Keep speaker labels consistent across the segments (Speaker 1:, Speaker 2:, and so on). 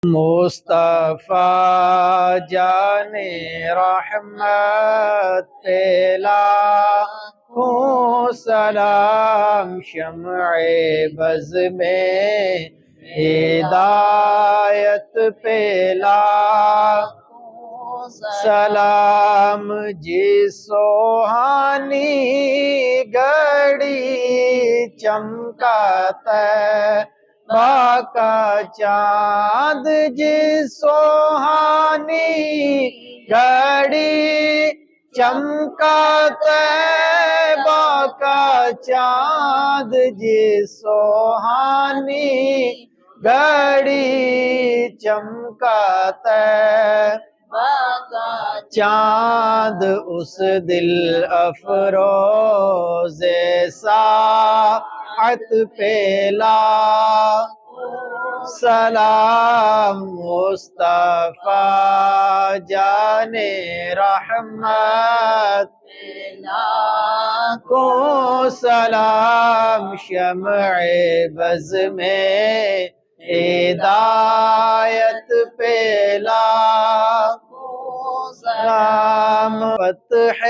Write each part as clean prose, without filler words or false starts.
Speaker 1: مصطفیٰ جان رحمت پہ لاکھوں سلام، شمع بز میں ہدایت پہ لاکھوں سلام، جس سوہانی گھڑی چمکاتا ہے کا چاند، جس سوہانی گھڑی چمکا طیبہ کا چاند، جس سوہانی گھڑی چمکا طیبہ کا چاند، اس دل افروز ساعت پہ سلام، مصطفیٰ جان رحمت لاکھوں سلام، شمع بز میں ہدایت پہ لاکھوں سلام، فتح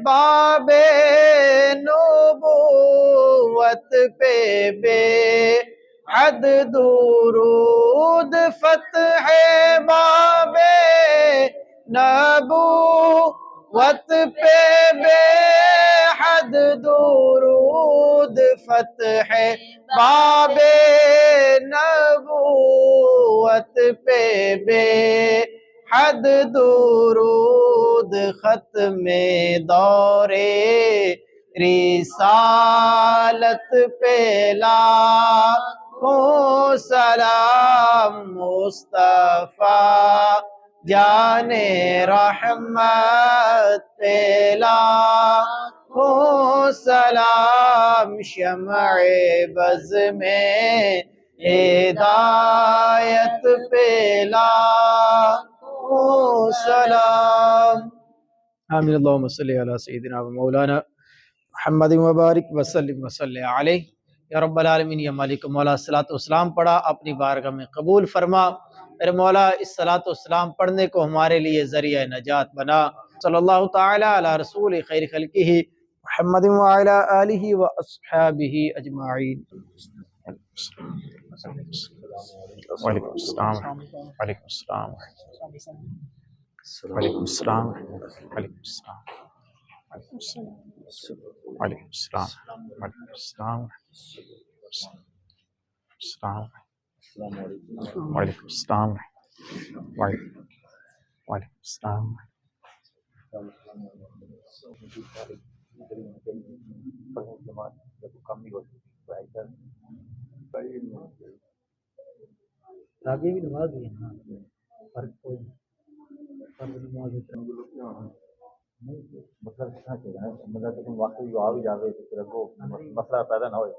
Speaker 1: باب نبوت پہ بے حد درود، فتح باب نبوت پہ بے حد درود، فتح باب نبوت پہ بے حد درود، ختم دور رسالت پہ لاکھوں سلام، مصطفیٰ جان رحمت پہ لاکھوں سلام، شمع بز میں ہدایت پہ لاکھوں سلام۔ آمین، اللہم صلی علی سیدنا و مولانا محمد مبارک وسلم وصلی علیہ یا رب العالمین۔ یا مالک مولا، الصلاۃ والسلام پڑھا اپنی بارگاہ میں قبول فرما۔ میرے مولا، اس صلاۃ والسلام پڑھنے کو ہمارے لیے ذریعہ نجات بنا۔ صلی اللہ تعالی علی رسول خیر خلقہ محمد وعلی آلہ واصحابہ اجمعین۔ وعلیکم السلام، وعلیکم السلام، وعلیکم السلام، وعلیکم السلام، وعلیکم السلام، وعلیکم السلام، وعلیکم السلام، وعلیکم السلام، وعلیکم السلام۔ آگے بھی نماز بھی ہے نا، فرق کوئی نماز مطلب کتنا چاہیے، مطلب کہ تم واقعی آ بھی جاوے تو پھر مسئلہ پیدا نہ ہوئے۔